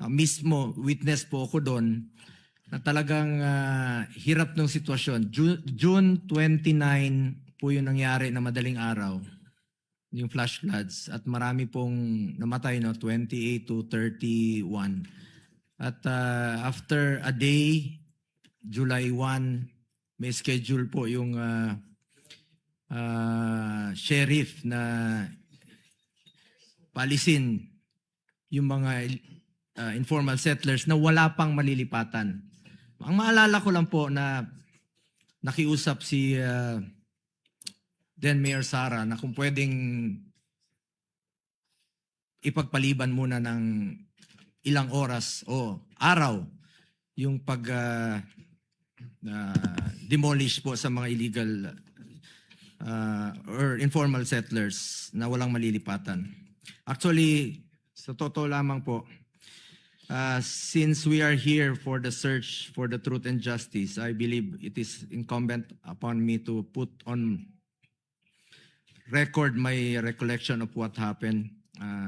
Mismo, witness po ako doon na talagang hirap ng sitwasyon. June 29 po yung nangyari na madaling araw, yung flash floods, at marami pong namatay, no, 28 to 31. At after a day, July 1, may schedule po yung sheriff na paalisin yung mga informal settlers na wala pang malilipatan. Ang maalala ko lang po na nakiusap si then Mayor Sara na kung pwedeng ipagpaliban muna ng ilang oras o araw yung pag demolish po sa mga illegal or informal settlers na walang malilipatan. Actually, sa totoo lamang po, since we are here for the search for the truth and justice, I believe it is incumbent upon me to put on record my recollection of what happened.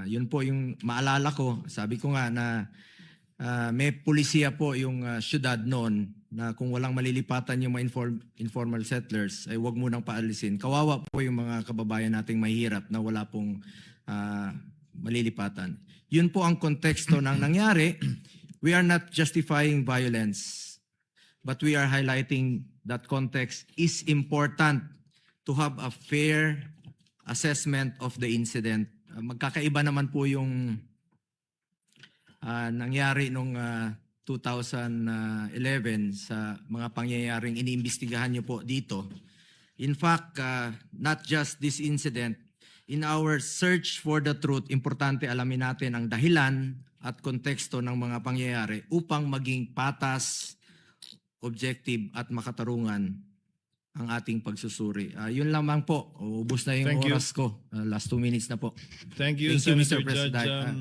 Yun po yung maalala ko. Sabi ko nga na may pulisiya po yung syudad noon na kung walang malilipatan yung mga informal settlers ay wag munang paalisin. Kawawa po yung mga kababayan nating mahirap na wala pong malilipatan. Yun po ang konteksto ng nangyari. We are not justifying violence, but we are highlighting that context is important to have a fair assessment of the incident. Magkakaiba naman po yung nangyari nung 2011 sa mga pangyayaring iniimbestigahan nyo po dito. In fact, not just this incident, in our search for the truth, importante alamin natin ang dahilan at konteksto ng mga pangyayari upang maging patas, objective at makatarungan ang ating pagsusuri. Yun lamang po. Ubus na yung oras ko. Last 2 minutes na po. Thank you, Mr. Senator President. Judge.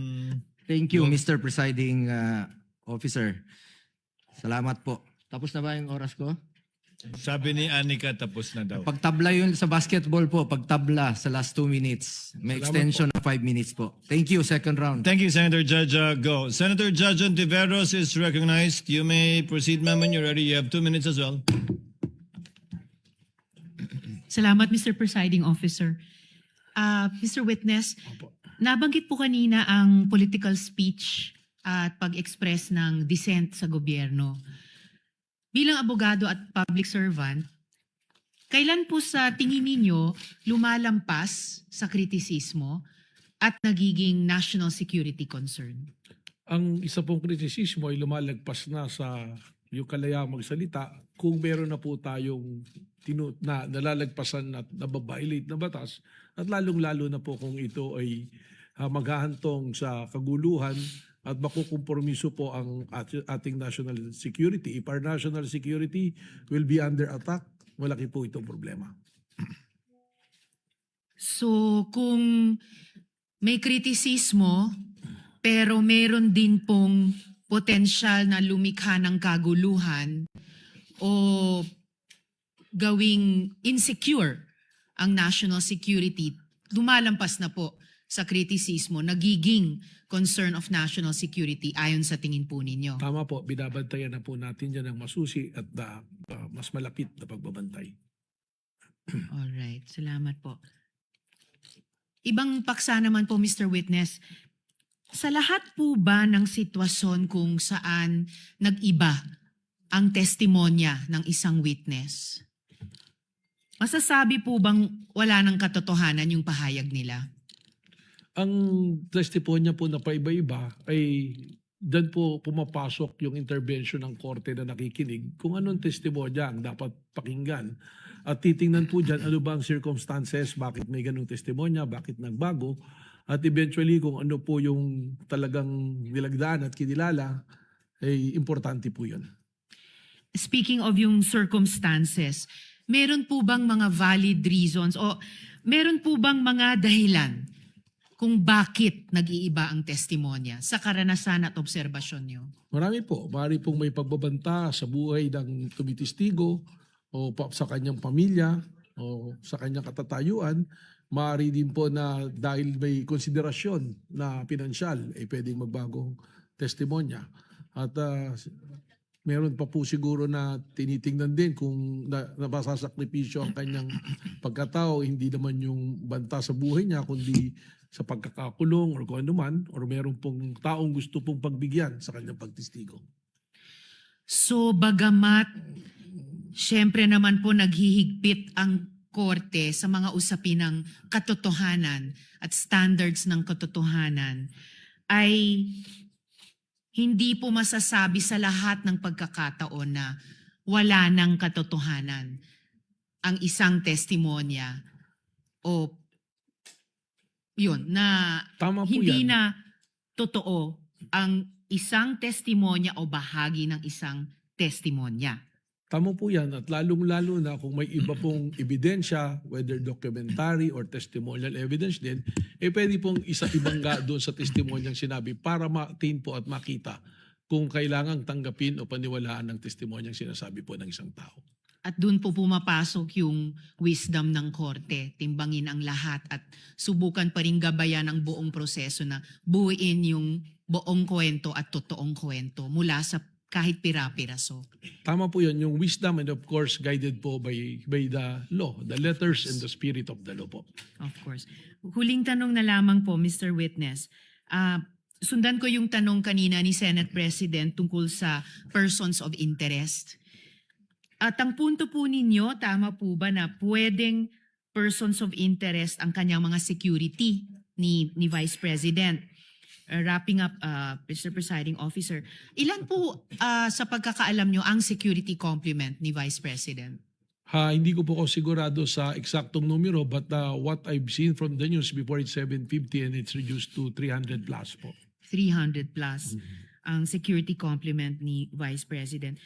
Thank you, Mr. Presiding Officer. Salamat po. Tapos na ba yung oras ko? Sabi ni Anika, tapos na daw. Pagtabla yun sa basketball po, pagtabla sa last 2 minutes. May extension na 5 minutes po. Thank you, second round. Thank you, Senator Judge. Go. Senator Judge Ontiveros is recognized. You may proceed, ma'am, when you're ready. You have 2 minutes as well. Salamat, Mr. Presiding Officer. Mr. Witness, nabanggit po kanina ang political speech at pag-express ng dissent sa gobyerno. Bilang abogado at public servant, kailan po sa tingin ninyo lumalampas sa kritisismo at nagiging national security concern? Ang isa pong kritisismo ay lumalagpas na sa yung kalayaang magsalita kung meron na po tayong nalalagpasan at nababiolate na batas at lalong-lalo na po kung ito ay maghahantong sa kaguluhan at makukompromiso po ang ating national security. If our national security will be under attack, malaki po itong problema. So kung may kritisismo pero meron din pong potensyal na lumikha ng kaguluhan o gawing insecure ang national security, lumalampas na po sa kritisismo, nagiging concern of national security ayon sa tingin po ninyo. Tama po, binabantayan na po natin dyan ng masusi at mas malapit na pagbabantay. Alright, salamat po. Ibang paksa naman po, Mr. Witness, sa lahat po ba ng sitwasyon kung saan nag-iba ang testimonya ng isang witness, masasabi po bang wala ng katotohanan yung pahayag nila? Ang testimonya po na paiba-iba ay dyan po pumapasok yung intervention ng korte na nakikinig kung anong testimonya ang dapat pakinggan. At titingnan po dyan ano ba ang circumstances, bakit may ganung testimonya, bakit nagbago, at eventually kung ano po yung talagang nilagdaan at kinilala, ay importante po yun. Speaking of yung circumstances, meron po bang mga valid reasons o meron po bang mga dahilan kung bakit nag-iiba ang testimonya sa karanasan at obserbasyon nyo? Marami po. Marami pong may pagbabanta sa buhay ng tumitistigo o sa kanyang pamilya o sa kanyang katatayuan maaari din po na dahil may konsiderasyon na pinansyal, pwedeng magbagong testimonya. At meron pa po siguro na tinitingnan din kung napasasakripisyo ang kanyang pagkatao, hindi naman yung banta sa buhay niya, kundi sa pagkakakulong or kung ano man, or meron pong taong gusto pong pagbigyan sa kanyang pagtestigo. So bagamat syempre naman po naghihigpit ang korte sa mga usapin ng katotohanan at standards ng katotohanan, ay hindi po masasabi sa lahat ng pagkakataon na wala ng katotohanan ang isang testimonya o yun, na Tama po hindi yan. na totoo ang isang testimonya o bahagi ng isang testimonya. Tama po yan, at lalong-lalo na kung may iba pong ebidensya, whether documentary or testimonial evidence din, pwede pong ibangga doon sa testimonyang sinabi para ma-attain po at makita kung kailangang tanggapin o paniwalaan ng testimonyang sinasabi po ng isang tao. At doon po pumapasok yung wisdom ng korte, timbangin ang lahat at subukan pa rin gabayan ang buong proseso na buuin yung buong kwento at totoong kwento mula sa kahit pira-piraso. Tama po yun, yung wisdom, and of course guided po by the law, the letters and the spirit of the law po. Of course. Huling tanong na lamang po, Mr. Witness. Sundan ko yung tanong kanina ni Senate President tungkol sa persons of interest. At ang punto po ninyo, tama po ba na pwedeng persons of interest ang kanyang mga security ni Vice President? Wrapping up, Mr. Presiding Officer, ilan po sa pagkakaalam nyo ang security complement ni Vice President? Hindi ko po ako sigurado sa eksaktong numero, but what I've seen from the news before, it's 750 and it's reduced to 300 plus po. 300 plus ang security complement ni Vice President.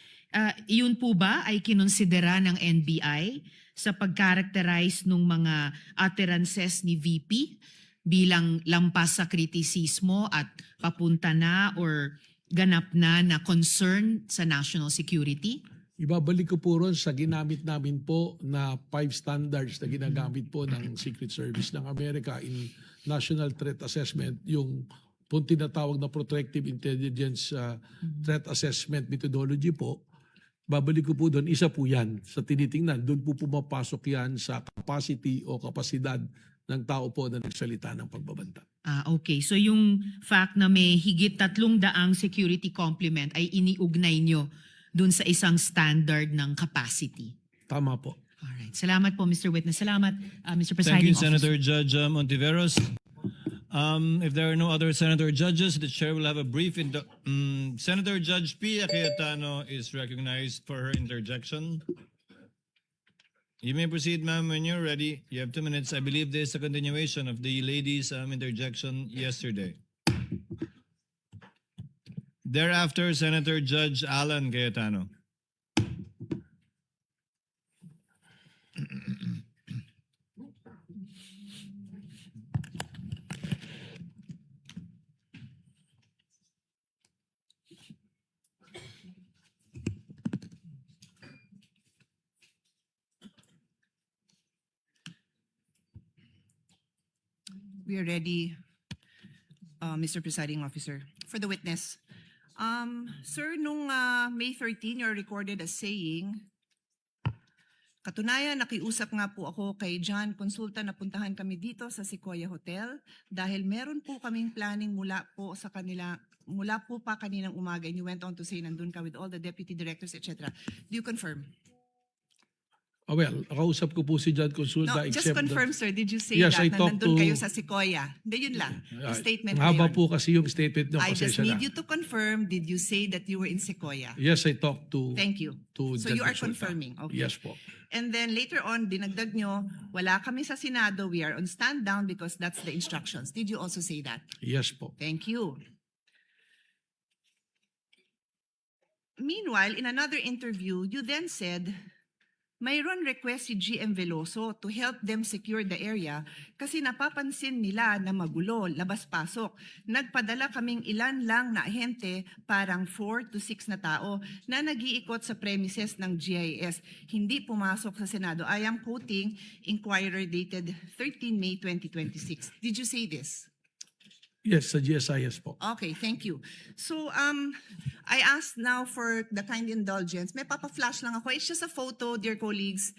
Yun po ba ay kinonsidera ng NBI sa pag-characterize ng mga utterances ni VP bilang lampas sa kritisismo at papunta na or ganap na concern sa national security? Ibabalik ko po ron sa ginamit namin po na 5 standards na ginagamit po ng Secret Service ng Amerika in National Threat Assessment, yung po tinatawag na Protective Intelligence Threat Assessment Methodology po. Babalik ko po doon, isa po yan sa tinitingnan. Doon po pumapasok yan sa capacity o kapasidad ng tao po na nagsalita ng pagbabanta. Okay. So yung fact na may higit 300 security complement ay iniugnay nyo dun sa isang standard ng capacity. Tama po. Alright. Salamat po, Mr. Witness. Salamat, Mr. Thank Presiding you, Officer. Senator Judge Montiveros. If there are no other senator judges, the chair will have a brief. Senator Judge Pia Cayetano is recognized for her interjection. You may proceed, ma'am, when you're ready. You have 2 minutes. I believe this is a continuation of the lady's interjection yesterday. Thereafter, Senator Judge Alan Cayetano. We are ready, Mr. Presiding Officer. For the witness. Sir, nung May 13, you're recorded as saying, katunayan, nakiusap nga po ako kay John Consulta na puntahan kami dito sa Sequoia Hotel dahil meron po kaming planning mula po pa kaninang umaga, and you went on to say nandun ka with all the deputy directors, etc. Do you confirm? Well, kausap ko po si John Consulta. No, just except confirm, that, sir. Did you say Yes, I that na talked nandun to- kayo sa Sequoia? Hindi, yun lang. Yung statement na Haba yun. po kasi yung statement nyo. I just pasensya need na. you to confirm, did you say that you were in Sequoia? Yes, I talked to Thank you. to So John you are Consulta. confirming. Okay. Yes po. And then later on, dinagdag nyo, wala kami sa Senado, we are on stand down because that's the instructions. Did you also say that? Yes po. Thank you. Meanwhile, in another interview, you then said mayroon request si GM Veloso to help them secure the area kasi napapansin nila na magulo, labas-pasok. Nagpadala kaming ilan lang na ahente, parang 4 to 6 na tao na nag-iikot sa premises ng GIS. Hindi pumasok sa Senado. I am quoting Inquirer dated 13 May 2026. Did you say this? Yes, sa GSIS po. Okay, thank you. So, I asked now for the kind indulgence. May papa-flash lang ako. It's just a photo, dear colleagues,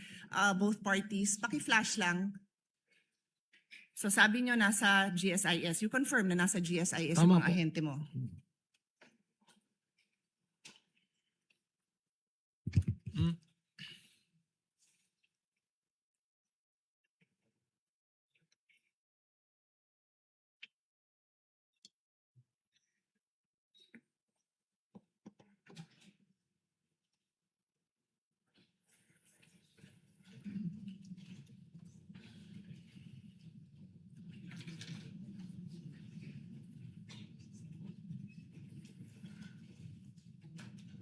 both parties. Paki-flash lang. So, sabi nyo nasa GSIS. You confirm na nasa GSIS yung Tama mga po. ahente mo.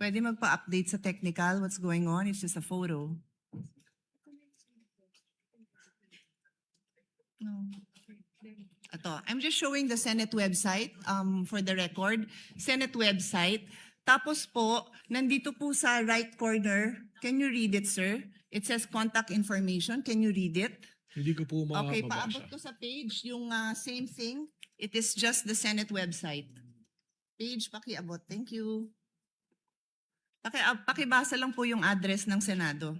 Pwede magpa-update sa technical what's going on. It's just a photo. No. Ito, I'm just showing the Senate website for the record. Senate website. Tapos po, nandito po sa right corner. Can you read it, sir? It says contact information. Can you read it? Hindi ko po Okay, mabasa. paabot ko sa page yung same thing. It is just the Senate website. Page, pakiabot. Thank you. Pakibasa lang po yung address ng Senado.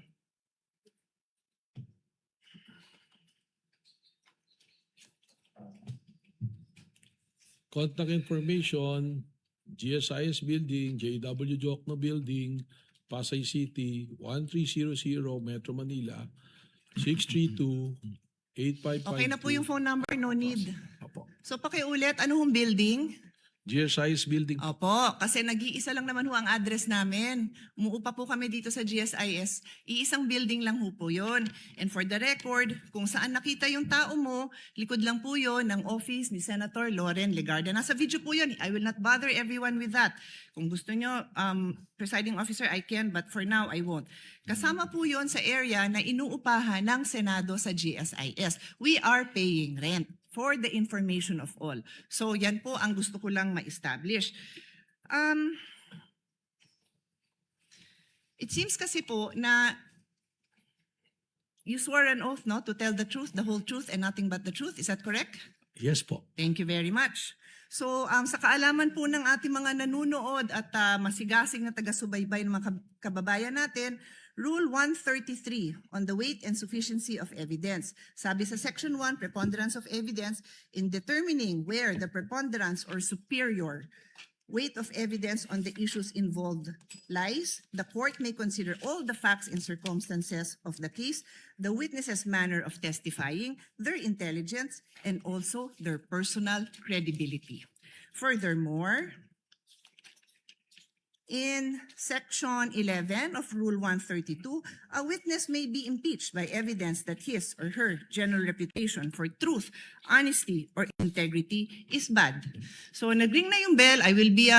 Contact information, GSIS Building, JW Jokno Building, Pasay City, 1300 Metro Manila, 632-8552. Okay na po yung phone number, no need. Opo. So pakiulit, ano hong building? GSIS Building. Opo, kasi nag-iisa lang naman ho ang address namin. Umuupa po kami dito sa GSIS. Iisang building lang ho po yun. And for the record, kung saan nakita yung tao mo, likod lang po yun ng office ni Senator Loren Legarda. Nasa video po yun. I will not bother everyone with that. Kung gusto nyo, presiding officer, I can, but for now, I won't. Kasama po yun sa area na inuupahan ng Senado sa GSIS. We are paying rent for the information of all. So yan po ang gusto ko lang ma-establish. It seems kasi po na you swore an oath, no, to tell the truth, the whole truth, and nothing but the truth. Is that correct? Yes po. Thank you very much. So sa kaalaman po ng ating mga nanunood at masigasig na taga-subaybay ng mga kababayan natin, Rule 133 on the weight and sufficiency of evidence. Sabi sa Section 1, preponderance of evidence, in determining where the preponderance or superior weight of evidence on the issues involved lies, the court may consider all the facts and circumstances of the case, the witness's manner of testifying, their intelligence, and also their personal credibility. Furthermore, in Section 11 of Rule 132, a witness may be impeached by evidence that his or her general reputation for truth, honesty, or integrity is bad. So nagring na yung bell, I will be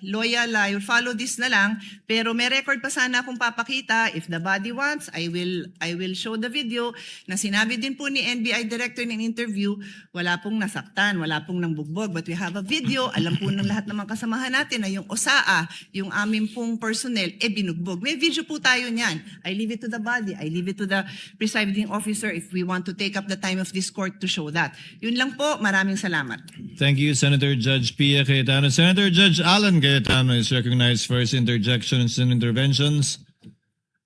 loyal, I will follow this na lang, pero may record pa sana akong papakita. If the body wants, I will show the video na sinabi din po ni NBI Director in an interview, wala pong nasaktan, wala pong nangbugbog, but we have a video, alam po ng lahat ng mga kasamahan natin na yung OSAA, yung aming pong personnel, binugbog. May video po tayo niyan. I leave it to the body. I leave it to the presiding officer if we want to take up the time of this court to show that. Yun lang po. Maraming salamat. Thank you, Senator Judge Pia Cayetano. Senator Judge Alan Cayetano is recognized for his interjections and interventions.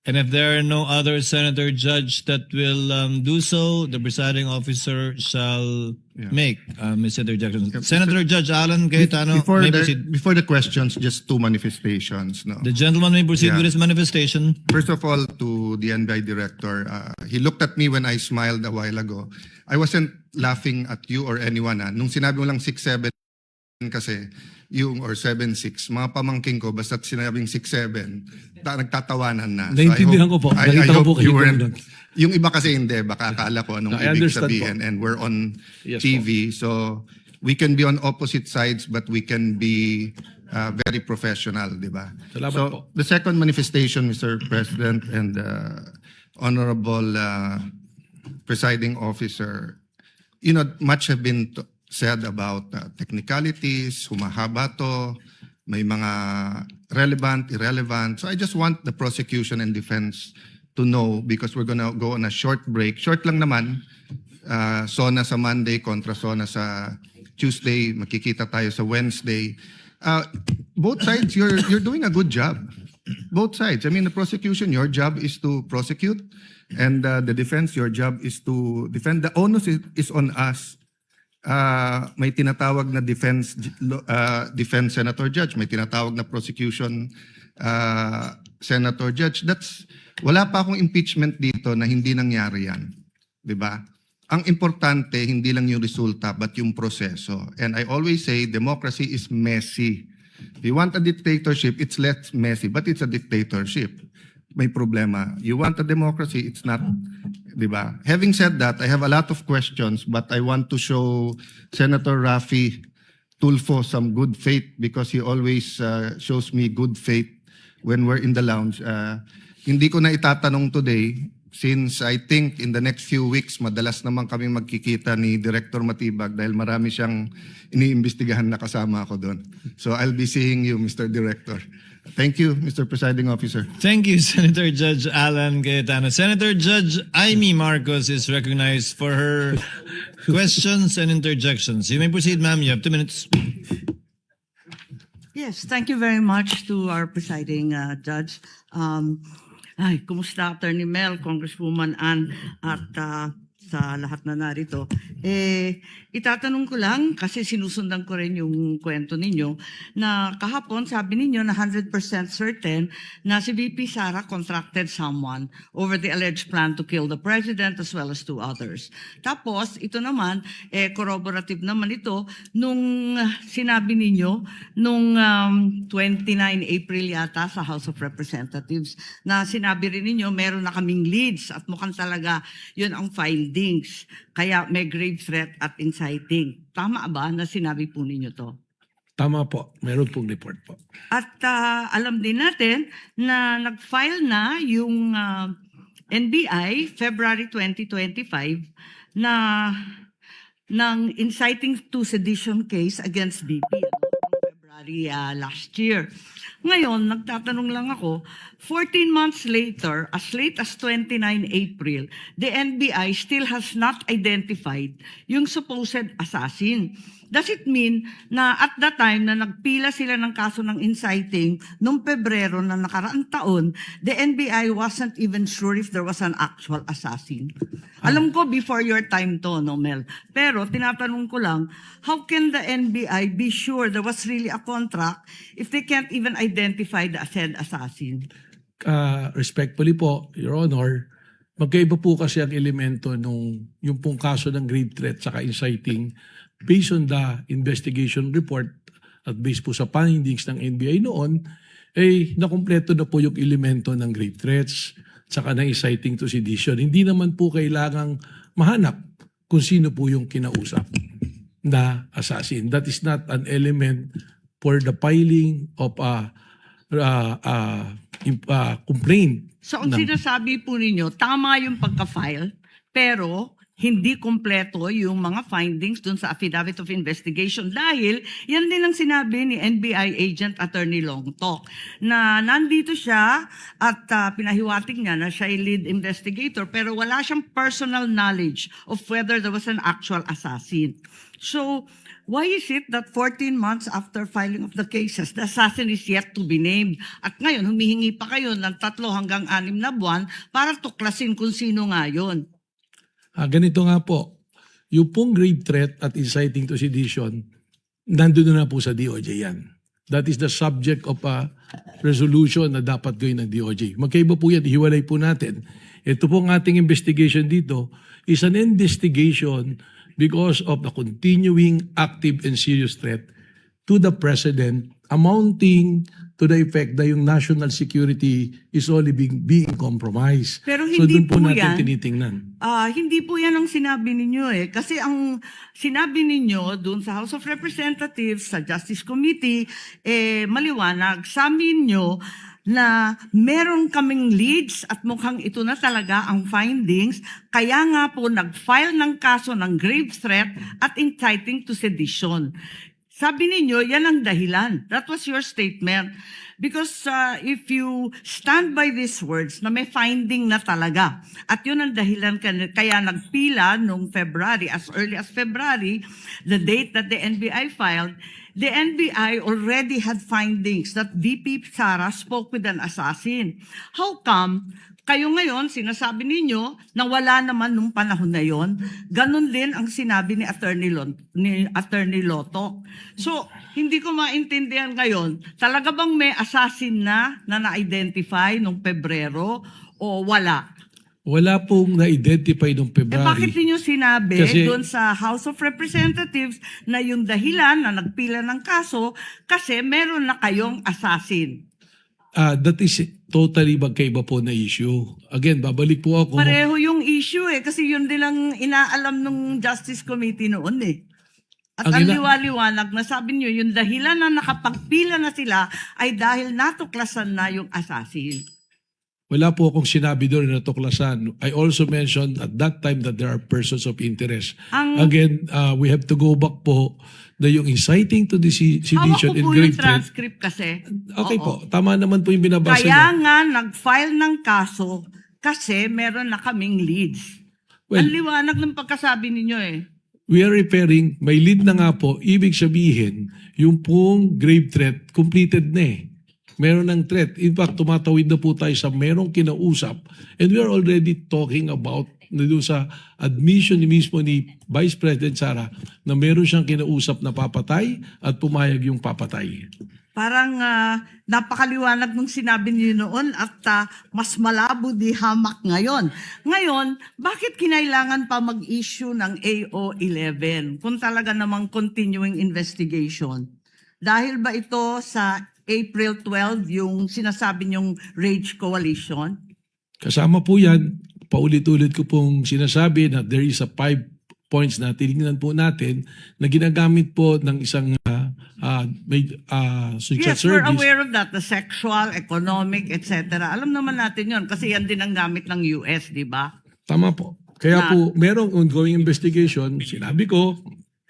And if there are no other senator judge that will do so, the presiding officer shall make his interjections. Senator Judge Alan Cayetano may proceed. Before the questions, just two manifestations. No? The gentleman may proceed with his manifestation. First of all, to the NBI director, he looked at me when I smiled a while ago. I wasn't laughing at you or anyone. Nung sinabi mo lang 6'7", kasi yung or 7'6", mga pamangking ko, basta't sinabing 6'7", nagtatawanan na. Naintindihan ko po. I Nakita ko hope po you kayo weren't, doon. yung iba kasi hindi, baka akala ko anong I ibig understand sabihin. po. And we're on Yes TV, so we can be on opposite sides, but we can be very professional, di ba? Salamat So po. the second manifestation, Mr. President and Honorable Presiding Officer, you know, much have been said about technicalities, humahaba to, may mga relevant, irrelevant. So I just want the prosecution and defense to know, because we're gonna go on a short break. Short lang naman, SONA sa Monday kontra SONA sa Tuesday, makikita tayo sa Wednesday. Both sides, you're doing a good job. Both sides. I mean, the prosecution, your job is to prosecute, and the defense, your job is to defend. The onus is on us. May tinatawag na defense senator judge, may tinatawag na prosecution senator judge. Wala pa akong impeachment dito na hindi nangyari yan. 'Di ba? Ang importante, hindi lang yung resulta, but yung proseso. And I always say, democracy is messy. If you want a dictatorship, it's less messy, but it's a dictatorship. May problema. You want a democracy, it's not, di ba? Having said that, I have a lot of questions, but I want to show Senator Raffy Tulfo some good faith, because he always shows me good faith when we're in the lounge. Hindi ko na itatanong today, since I think in the next few weeks, madalas naman kami magkikita ni Director Matibag dahil marami siyang iniimbestigahan na kasama ako doon. So I'll be seeing you, Mr. Director. Thank you, Mr. Presiding Officer. Thank you, Senator Judge Alan Cayetano. Senator Judge Amy Marcos is recognized for her questions and interjections. You may proceed, ma'am. You have 2 minutes. Yes, thank you very much to our presiding judge. Kumusta Attorney Mel, Congresswoman Ann, at sa lahat na narito. Itatanong ko lang, kasi sinusundan ko rin yung kwento ninyo, na kahapon sabi ninyo na 100% certain na si VP Sara contracted someone over the alleged plan to kill the president as well as 2 others. Tapos, ito naman, corroborative naman ito, nung sinabi ninyo, nung 29 April yata sa House of Representatives, na sinabi rin ninyo, meron na kaming leads at mukhang talaga yun ang findings. Kaya may grave threat at inciting. Tama ba na sinabi po ninyo to? Tama po. Meron pong report po. At alam din natin na nag-file na yung NBI February 2025 na ng inciting to sedition case against BP February last year. Ngayon, nagtatanong lang ako, 14 months later, as late as 29 April, the NBI still has not identified yung supposed assassin. Does it mean na at that time na nagpila sila ng kaso ng inciting noong Pebrero na nakaraang taon, the NBI wasn't even sure if there was an actual assassin? Alam ko before your time to, no, Mel? Pero tinatanong ko lang, how can the NBI be sure there was really a contract if they can't even identify the said assassin? Respectfully po, Your Honor, magkaiba po kasi ang elemento nung yung pong kaso ng grave threat saka inciting based on the investigation report at based po sa findings ng NBI noon, nakumpleto na po yung elemento ng grave threats saka ng inciting to sedition. Hindi naman po kailangang mahanap kung sino po yung kinausap na assassin. That is not an element for the filing of a complaint. So ang sinasabi po ninyo, tama yung pagka-file, pero hindi kompleto yung mga findings dun sa affidavit of investigation dahil yan din ang sinabi ni NBI agent Attorney Longtok na nandito siya at pinahiwatig niya na siya ay lead investigator pero wala siyang personal knowledge of whether there was an actual assassin. So, why is it that 14 months after filing of the cases, the assassin is yet to be named? At ngayon, humihingi pa kayo ng 3 hanggang 6 na buwan para tuklasin kung sino nga yun. Ganito nga po, yung pong grave threat at inciting to sedition, nandun na po sa DOJ yan. That is the subject of a resolution na dapat gawin ng DOJ. Magkaiba po yan, hiwalay po natin. Ito pong ating investigation dito is an investigation because of the continuing active and serious threat to the President amounting to the effect na yung national security is only being compromised. Pero So hindi doon po po natin yan. tinitingnan. Hindi po yan ang sinabi ninyo . Kasi ang sinabi ninyo doon sa House of Representatives, sa Justice Committee, maliwanag, sa amin nyo, na meron kaming leads at mukhang ito na talaga ang findings. Kaya nga po nag-file ng kaso ng grave threat at inciting to sedition. Sabi ninyo, yan ang dahilan. That was your statement. Because if you stand by these words na may finding na talaga, at yun ang dahilan kaya nagpila noong February, as early as February, the date that the NBI filed, the NBI already had findings that VP Sara spoke with an assassin. How come kayo ngayon, sinasabi ninyo na wala naman nung panahon na yon? Ganon din ang sinabi ni Attorney Lotto. So, hindi ko maintindihan ngayon, talaga bang may assassin na na-identify nung Pebrero o wala? Wala pong na-identify noong February. Bakit niyo sinabi Kasi- doon sa House of Representatives na yung dahilan na nagpila ng kaso kasi meron na kayong assassin? That is totally magkaiba po na issue. Again, babalik po ako. Pareho yung issue kasi yun din ang inaalam ng Justice Committee noon At ang Ang liwaliwanag na sabi niyo, yung dahilan na nakapagpila na sila ay dahil natuklasan na yung assassin. Wala po akong sinabi doon na tuklasan. I also mentioned at that time that there are persons of interest. Again, we have to go back po na yung inciting to Hawak sedition ko and po yung grave threat. transcript kasi. Okay Oo. po, tama naman po yung binabasa Kaya niyo. nga nag-file ng kaso kasi meron na kaming leads. Well- ang liwanag ng pagkasabi ninyo We are referring, may lead na nga po, ibig sabihin, yung pong grave threat, completed na Meron ng threat. In fact, tumatawid na po tayo sa merong kinausap. And we are already talking about doon sa admission ni mismo ni Vice President Sara na meron siyang kinausap na papatay at pumayag yung papatay. Parang napakaliwanag nung sinabi niyo noon at mas malabo di hamak ngayon. Ngayon, bakit kinailangan pa mag-issue ng AO11 kung talaga namang continuing investigation? Dahil ba ito sa April 12 yung sinasabi niyong Rage Coalition? Kasama po yan, paulit-ulit ko pong sinasabi na there is a 5 points na tinignan po natin na ginagamit po ng isang social Yes, we're service. aware of that. The sexual, economic, etc. Alam naman natin yon kasi yan din ang gamit ng US, di ba? Tama po. Kaya po, merong ongoing investigation. Sinabi ko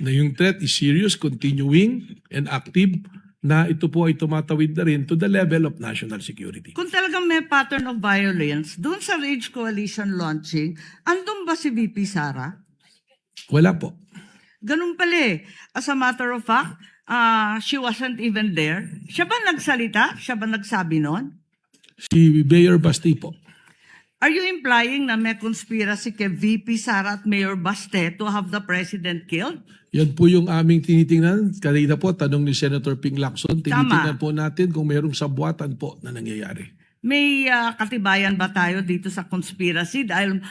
na yung threat is serious, continuing, and active, na ito po ay tumatawid na rin to the level of national security. Kung talagang may pattern of violence, doon sa Rage Coalition launching, andun ba si VP Sara? Wala po. Ganun pala As a matter of fact, she wasn't even there. Siya ba nagsalita? Siya ba nagsabi nun? Si Mayor Basti po. Are you implying na may conspiracy kay VP Sara at Mayor Baste to have the president killed? Yan po yung aming tinitingnan. Kanina po, tanong ni Senator Ping Lacson, tinitingnan po natin kung mayroong sabwatan po na nangyayari. May katibayan ba tayo dito sa conspiracy? Dahil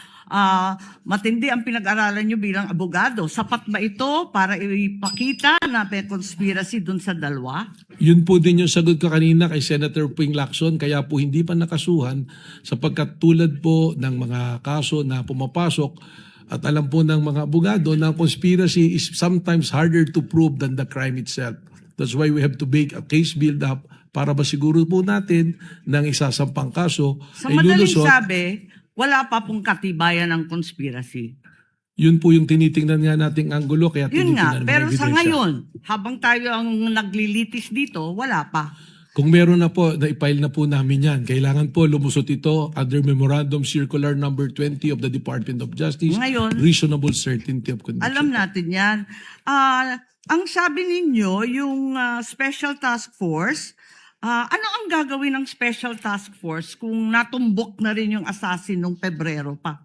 matindi ang pinag-aralan nyo bilang abogado. Sapat ba ito para ipakita na may conspiracy dun sa dalawa? Yun po din yung sagot ko kanina kay Senator Ping Lacson, kaya po hindi pa nakasuhan sapagkat tulad po ng mga kaso na pumapasok at alam po ng mga abogado na conspiracy is sometimes harder to prove than the crime itself. That's why we have to make a case build-up para ba siguro po natin ng isasampang kaso Sa ay madaling lulusot. sabi, wala pa pong katibayan ng conspiracy. Yun po yung tinitingnan nga nating anggulo kaya Yun nga, tinitingnan pero ng sa ebidensya. ngayon, habang tayo ang naglilitis dito, wala pa. Kung meron na po, na-file na po namin yan. Kailangan po lumusot ito under Memorandum Circular number 20 of the Department of Justice. Ngayon, reasonable certainty of conviction. alam natin yan. Ang sabi ninyo, yung Special Task Force, ano ang gagawin ng Special Task Force kung natumbok na rin yung assassin nung Pebrero pa?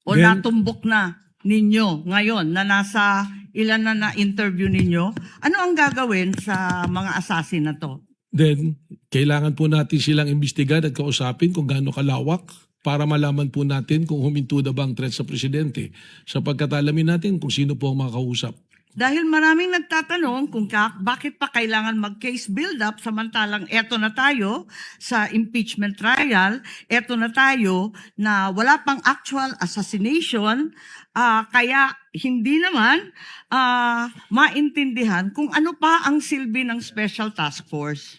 O Then- natumbok na ninyo ngayon na nasa ilan na na-interview ninyo? Ano ang gagawin sa mga assassin na to? Then, kailangan po natin silang imbestigan at kausapin kung gaano kalawak para malaman po natin kung huminto na ba ang threat sa presidente. Sapagkat alamin natin kung sino po ang makakausap. Dahil maraming nagtatanong kung bakit pa kailangan mag-case build-up samantalang eto na tayo sa impeachment trial, eto na tayo na wala pang actual assassination, kaya hindi naman maintindihan kung ano pa ang silbi ng Special Task Force.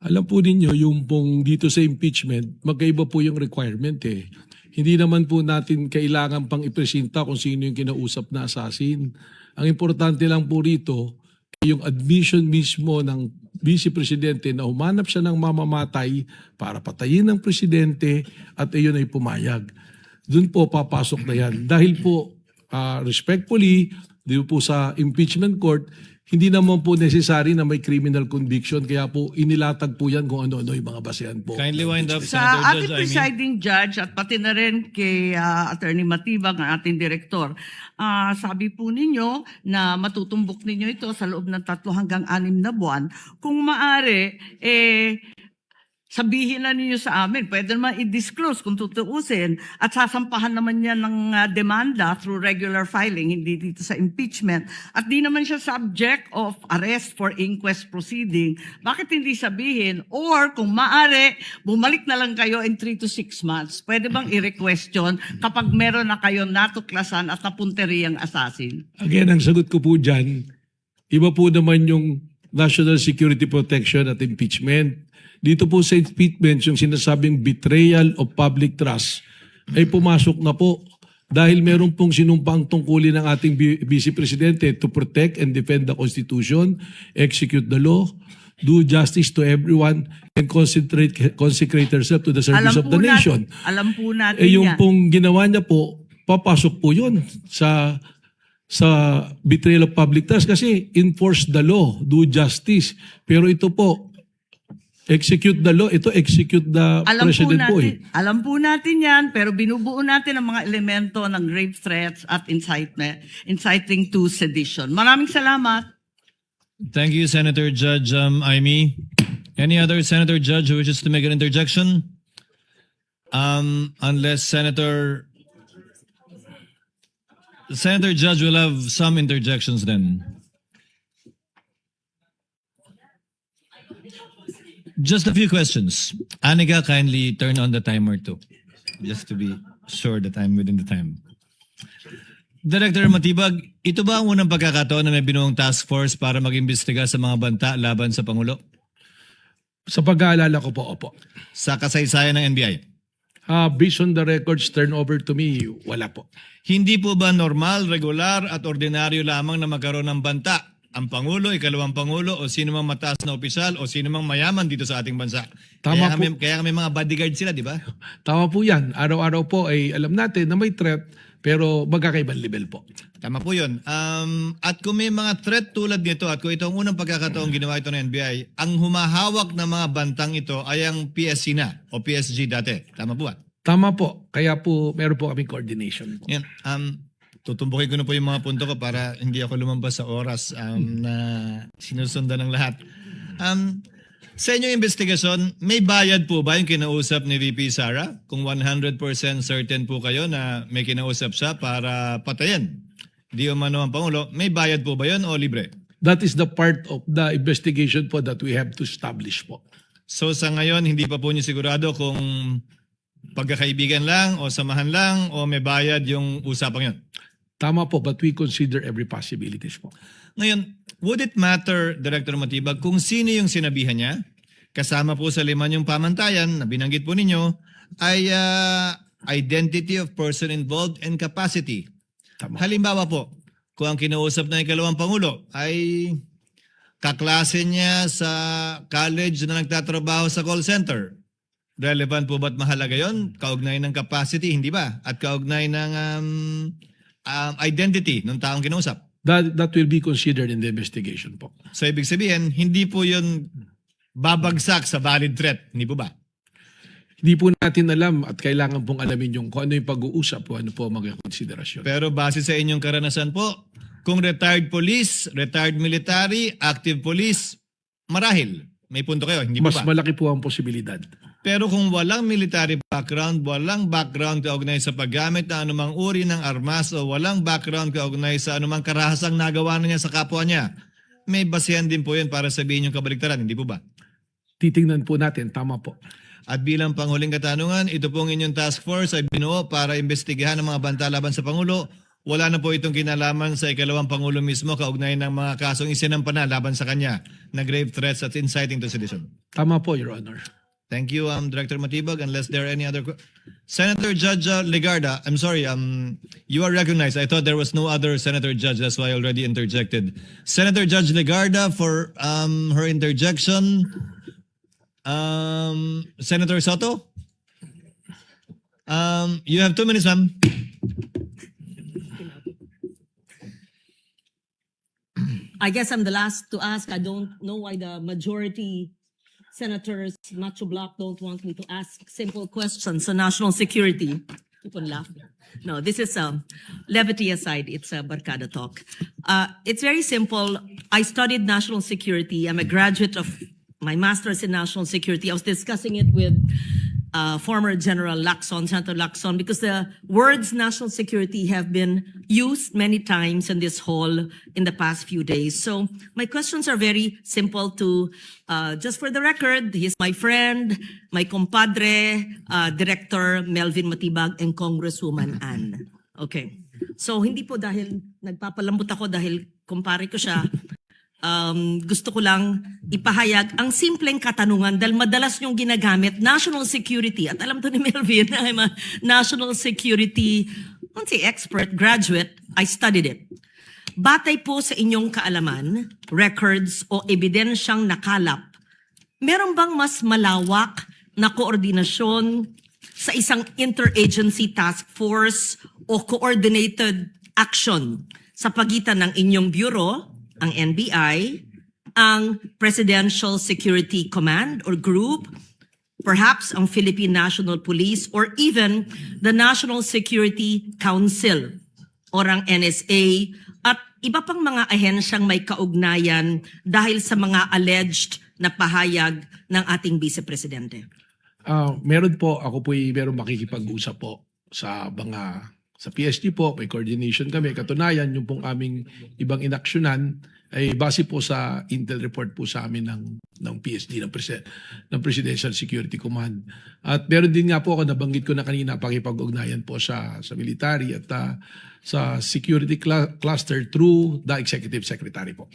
Alam po ninyo, yung pong dito sa impeachment, magkaiba po yung requirement eh. Hindi naman po natin kailangan pang ipresenta kung sino yung kinausap na assassin. Ang importante lang po rito, yung admission mismo ng Vice Presidente na humanap siya ng mamamatay para patayin ng Presidente at iyon ay pumayag. Doon po papasok na yan. Dahil po, respectfully, di po sa impeachment court, hindi naman po necessary na may criminal conviction. Kaya po inilatag po yan kung ano-ano yung mga basehan po. Kindly wind up, Sa Senator ating Judge Amy. presiding judge at pati na rin kay Attorney Matibag, ang ating direktor, sabi po ninyo na matutumbok ninyo ito sa loob ng 3 hanggang 6 na buwan. Kung maaari, sabihin na ninyo sa amin, pwede naman i-disclose kung tutuusin at sasampahan naman yan ng demanda through regular filing, hindi dito sa impeachment. At di naman siya subject of arrest for inquest proceeding. Bakit hindi sabihin? Or kung maaari, bumalik na lang kayo in 3 to 6 months. Pwede bang i-requestion kapag meron na kayo natuklasan at napunteriyang assassin? Again, ang sagot ko po dyan, iba po naman yung national security protection at impeachment. Dito po sa impeachment, yung sinasabing betrayal of public trust ay pumasok na po dahil meron pong sinumpang tungkulin ng ating Vice Presidente to protect and defend the Constitution, execute the law, do justice to everyone, and consecrate herself to the service of the nation. Alam po natin Yung yan. pong ginawa niya po, papasok po yun sa betrayal of public trust kasi enforce the law, do justice. Pero ito po, execute the law, ito execute the president po eh. Alam po natin yan, pero binubuo natin ang mga elemento ng grave threats at inciting to sedition. Maraming salamat. Thank you, Senator Judge Amy. Any other Senator Judge who wishes to make an interjection? Unless Senator Judge will have some interjections then. Just a few questions. Anika, kindly turn on the timer too, just to be sure that I'm within the time. Director Matibag, ito ba ang unang pagkakataon na may binuong task force para mag-imbestiga sa mga banta laban sa Pangulo? Sa pag-aalala ko po, opo. Sa kasaysayan ng NBI? Based on the records turned over to me, wala po. Hindi po ba normal, regular at ordinaryo lamang na magkaroon ng banta ang Pangulo, ikalawang Pangulo o sino mang mataas na opisyal o sino mang mayaman dito sa ating bansa? Tama Kaya kami mga bodyguard sila, di ba? Tama po yan. Araw-araw po ay alam natin na may threat pero magkakaibang level po. Tama po yun. At kung may mga threat tulad nito at kung ito ang unang pagkakataong ginawa ito ng NBI, ang humahawak ng mga bantang ito ay ang PSC na o PSG dati. Tama po ba? Tama po. Kaya po meron po kaming coordination po. Yan. Tutumbukin ko na po yung mga punto ko para hindi ako lumampas sa oras na sinusundan ng lahat. Sa inyong investigasyon, may bayad po ba yung kinausap ni VP Sara? Kung 100% certain po kayo na may kinausap siya para patayin di umano ang Pangulo, may bayad po ba yun o libre? That is the part of the investigation po that we have to establish po. So sa ngayon, hindi pa po niyo sigurado kung pagkakaibigan lang o samahan lang o may bayad yung usapang yun? Tama po, but we consider every possibilities po. Ngayon, would it matter, Director Matibag, kung sino yung sinabihan niya? Kasama po sa 5 yung pamantayan na binanggit po ninyo ay identity of person involved and capacity. Tama. Halimbawa po, kung ang kinausap na ikalawang Pangulo ay kaklase niya sa college na nagtatrabaho sa call center, relevant po ba't mahalaga yon? Kaugnay ng capacity, hindi ba? At kaugnay ng identity ng taong kinausap. That will be considered in the investigation po. So ibig sabihin, hindi po yun babagsak sa valid threat, hindi po ba? Hindi po natin alam at kailangan pong alamin yung kung ano yung pag-uusap o ano po ang mga konsiderasyon. Pero base sa inyong karanasan po, kung retired police, retired military, active police, marahil. May punto kayo, hindi po Mas ba? malaki po ang posibilidad. Pero kung walang military background, walang background kaugnay sa paggamit ng anumang uri ng armas o walang background kaugnay sa anumang karahasang nagawa na niya sa kapwa niya, may basehan din po yun para sabihin yung kabaligtaran, hindi po ba? Titingnan po natin, tama po. At bilang panghuling katanungan, ito pong inyong task force ay binuo para imbestigahan ang mga banta laban sa Pangulo. wala na po itong kinalaman sa ikalawang Pangulo mismo kaugnay ng mga kasong isinampa na laban sa kanya na grave threats at inciting to sedition. Tama po, Your Honor. Thank you, Director Matibag. Unless there are any other Senator Judge Legarda, I'm sorry, you are recognized. I thought there was no other Senator Judge. That's why I already interjected. Senator Judge Legarda for her interjection. Senator Soto? You have 2 minutes, ma'am. I guess I'm the last to ask. I don't know why the majority senators, Macho Block, don't want me to ask simple questions on national security. People laugh. No, this is levity aside. It's a barkada talk. It's very simple. I studied national security. I'm a graduate of my master's in national security. I was discussing it with former General Lacson, Senator Lacson, because the words national security have been used many times in this hall in the past few days. So my questions are very simple to, just for the record, he's my friend, my compadre, Director Melvin Matibag and Congresswoman Ann. Okay. So hindi po dahil nagpapalambot ako dahil kumpare ko siya, gusto ko lang ipahayag ang simpleng katanungan dahil madalas yung ginagamit, national security. At alam to ni Melvin, I'm a national security, I won't say expert, graduate. I studied it. Batay po sa inyong kaalaman, records o ebidensyang nakalap, meron bang mas malawak na koordinasyon sa isang interagency task force o coordinated action sa pagitan ng inyong bureau, ang NBI, ang Presidential Security Command or Group, perhaps ang Philippine National Police, or even the National Security Council or ang NSA at iba pang mga ahensyang may kaugnayan dahil sa mga alleged na pahayag ng ating Vice Presidente? Meron po, ako po'y meron makikipag-usap po sa PSG po, may coordination kami. Katunayan, yung pong aming ibang inaksyonan ay base po sa intel report po sa amin ng PSD, ng Presidential Security Command. At meron din nga po ako, nabanggit ko na kanina, pakipag-ugnayan po sa military at sa security cluster through the Executive Secretary po.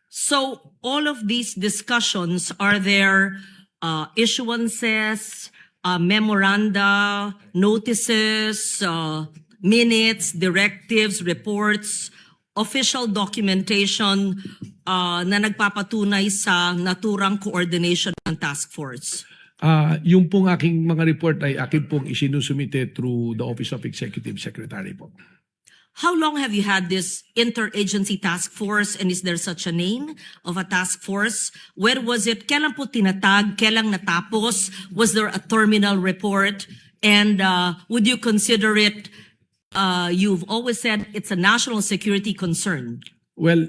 So all of these discussions, are there issuances, memoranda, notices, minutes, directives, reports, official documentation na nagpapatunay sa naturang coordination ng task force? Yung pong aking mga report ay akin pong isinusumite through the Office of Executive Secretary po. How long have you had this interagency task force, and is there such a name of a task force? Where was it? Kailan po tinatag? Kailan natapos? Was there a terminal report? And would you consider it, you've always said it's a national security concern. Well,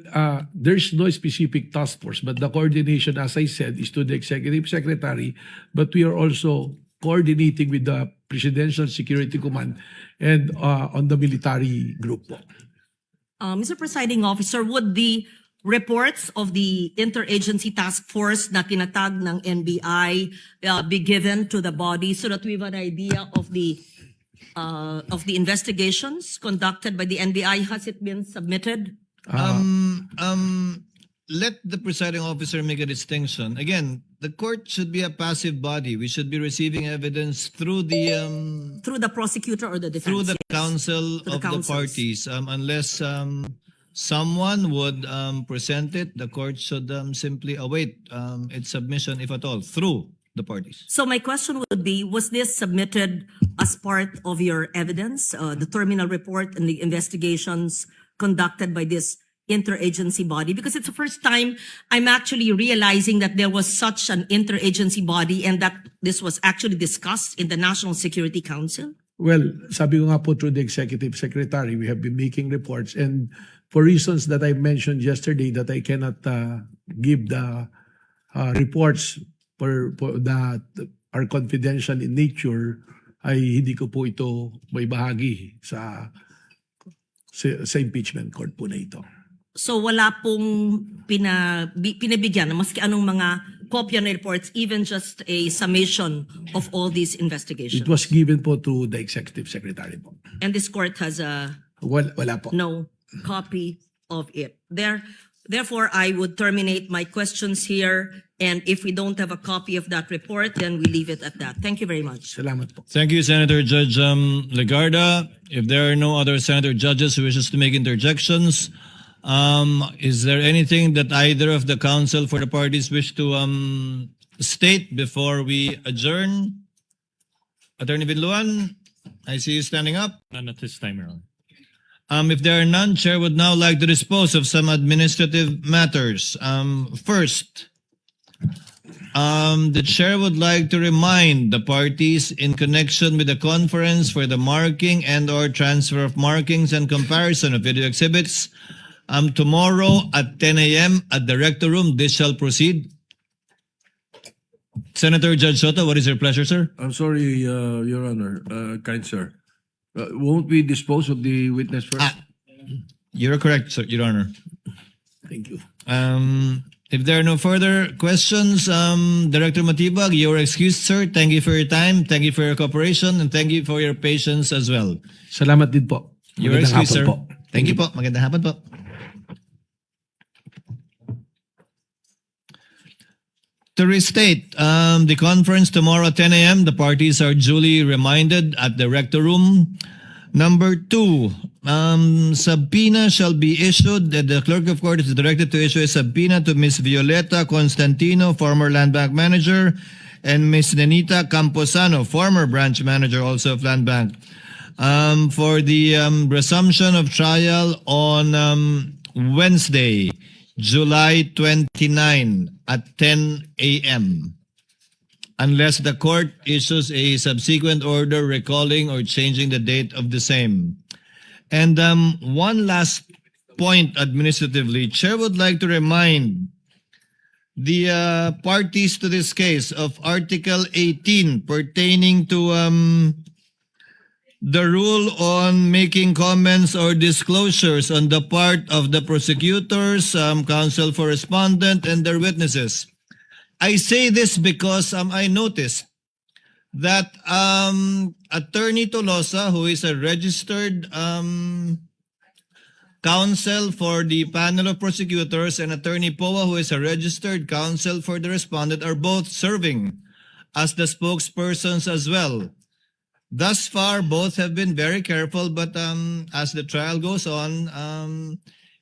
there's no specific task force, but the coordination, as I said, is to the Executive Secretary, but we are also coordinating with the Presidential Security Command and on the military group po. Mr. Presiding Officer, would the reports of the interagency task force na tinatag ng NBI be given to the body so that we have an idea of the investigations conducted by the NBI? Has it been submitted? Let the presiding officer make a distinction. Again, the court should be a passive body. We should be receiving evidence through the Through the prosecutor or the defense? through the Yes. counsel Through the of the counsels. parties. Unless someone would present it, the court should simply await its submission, if at all, through the parties. So my question would be, was this submitted as part of your evidence, the terminal report and the investigations conducted by this interagency body? Because it's the first time I'm actually realizing that there was such an interagency body and that this was actually discussed in the National Security Council. Well, sabi ko nga po through the Executive Secretary, we have been making reports, and for reasons that I mentioned yesterday that I cannot give the reports for that are confidential in nature, ay hindi ko po ito may bahagi sa impeachment court po na ito. So wala pong pinabigyan ng maski anong mga kopya ng reports, even just a summation of all these investigations. It was given po to the Executive Secretary po. And this court has Wala po. No copy of it. Therefore, I would terminate my questions here. And if we don't have a copy of that report, then we leave it at that. Thank you very much. Salamat po. Thank you, Senator Judge Legarda. If there are no other senator judges who wishes to make interjections, is there anything that either of the counsel for the parties wish to state before we adjourn? Attorney Binluan, I see you standing up. None at this time, Your Honor. If there are none, Chair would now like to dispose of some administrative matters. First, the Chair would like to remind the parties in connection with the conference for the marking and/or transfer of markings and comparison of video exhibits tomorrow at 10 a.m. at the Rector Room. This shall proceed. Senator Judge Soto, what is your pleasure, sir? I'm sorry, Your Honor, kind sir. Won't we dispose of the witness first? You're correct, sir, Your Honor. Thank you. If there are no further questions, Director Matibag, you are excused, sir. Thank you for your time, thank you for your cooperation, and thank you for your patience as well. Salamat din po. You are Magandang excused, sir. hapon po. Thank you po. Magandang hapon po. To restate, the conference tomorrow at 10 a.m., the parties are duly reminded at the Rector Room. Number 2, subpoena shall be issued. The clerk of court is directed to issue a subpoena to Ms. Violeta Constantino, former Land Bank manager, and Ms. Nenita Camposano, former branch manager also of Land Bank, for the resumption of trial on Wednesday, July 29 at 10 a.m. unless the court issues a subsequent order recalling or changing the date of the same. And one last point administratively, Chair would like to remind the parties to this case of Article 18 pertaining to the rule on making comments or disclosures on the part of the prosecutors, counsel for respondent, and their witnesses. I say this because I noticed that Attorney Tolosa, who is a registered counsel for the panel of prosecutors, and Attorney Poa, who is a registered counsel for the respondent, are both serving as the spokespersons as well. Thus far, both have been very careful, but as the trial goes on,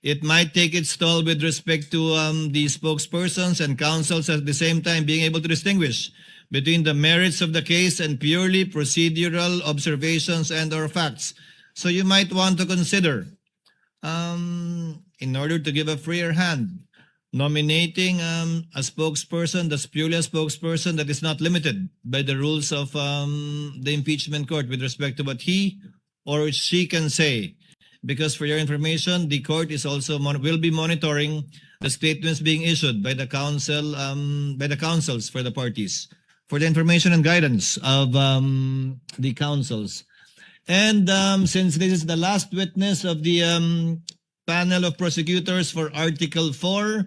it might take its toll with respect to the spokespersons and counsels at the same time being able to distinguish between the merits of the case and purely procedural observations and or facts. So you might want to consider, in order to give a freer hand, nominating a spokesperson that's purely a spokesperson that is not limited by the rules of the impeachment court with respect to what he or she can say. Because for your information, the court is also will be monitoring the statements being issued by the counsel, by the counsels for the parties, for the information and guidance of the counsels. And since this is the last witness of the panel of prosecutors for Article 4,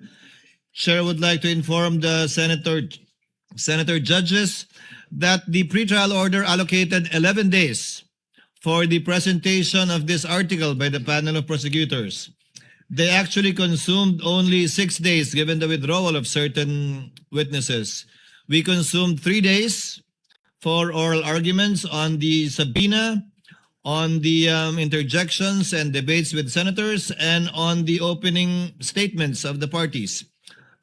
Chair would like to inform the senator judges that the pretrial order allocated 11 days for the presentation of this article by the panel of prosecutors. They actually consumed only 6 days given the withdrawal of certain witnesses. We consumed 3 days for oral arguments on the subpoena, on the interjections and debates with senators, and on the opening statements of the parties.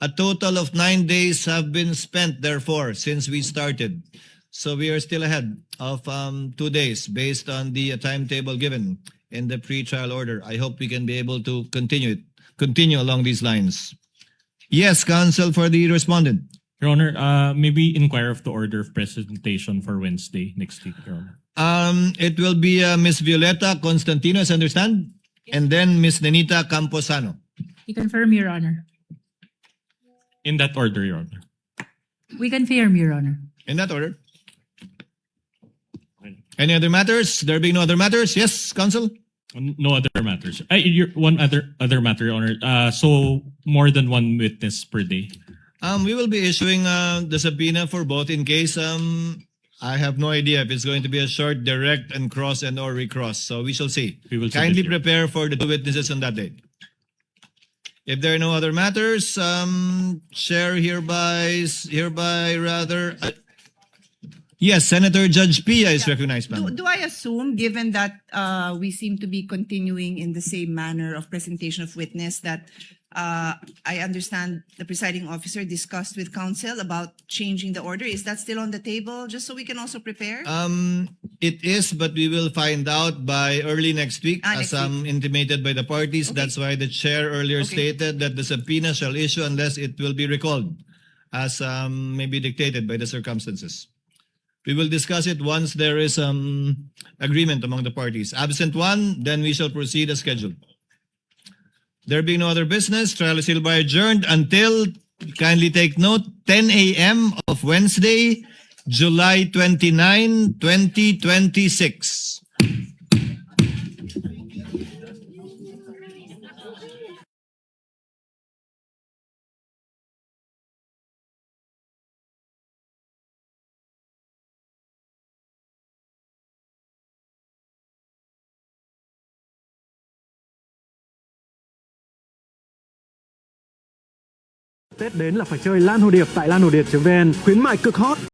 A total of 9 days have been spent, therefore, since we started. So we are still ahead of 2 days based on the timetable given in the pre-trial order. I hope we can be able to continue along these lines. Yes, counsel for the respondent. Your Honor, maybe inquire of the order of presentation for Wednesday next week, Your Honor. It will be Ms. Violeta Constantino, as I understand, and then Ms. Nenita Camposano. We confirm, Your Honor. In that order, Your Honor. We confirm, Your Honor. In that order. Any other matters? There being no other matters? Yes, counsel? No other matters. One other matter, Your Honor. So more than one witness per day. We will be issuing the subpoena for both in case I have no idea if it's going to be a short, direct, and cross and or recross. So we shall see. We will see Kindly this year. prepare for the two witnesses on that date. If there are no other matters, Chair yes, Senator Judge Pia is recognized, ma'am. Do I assume, given that we seem to be continuing in the same manner of presentation of witness, that I understand the presiding officer discussed with counsel about changing the order? Is that still on the table, just so we can also prepare? It is, but we will find out by early next week, Next as intimated by the parties. Okay. That's why the chair earlier Okay. stated that the subpoena shall issue unless it will be recalled, as may be dictated by the circumstances. We will discuss it once there is agreement among the parties. Absent one, then we shall proceed as scheduled. There being no other business, trial is hereby adjourned until, kindly take note, 10 a.m. of Wednesday, July 29, 2026. Tết đến là phải chơi Lan Hồ Điệp tại lanhồdiệp.vn, khuyến mại cực hot.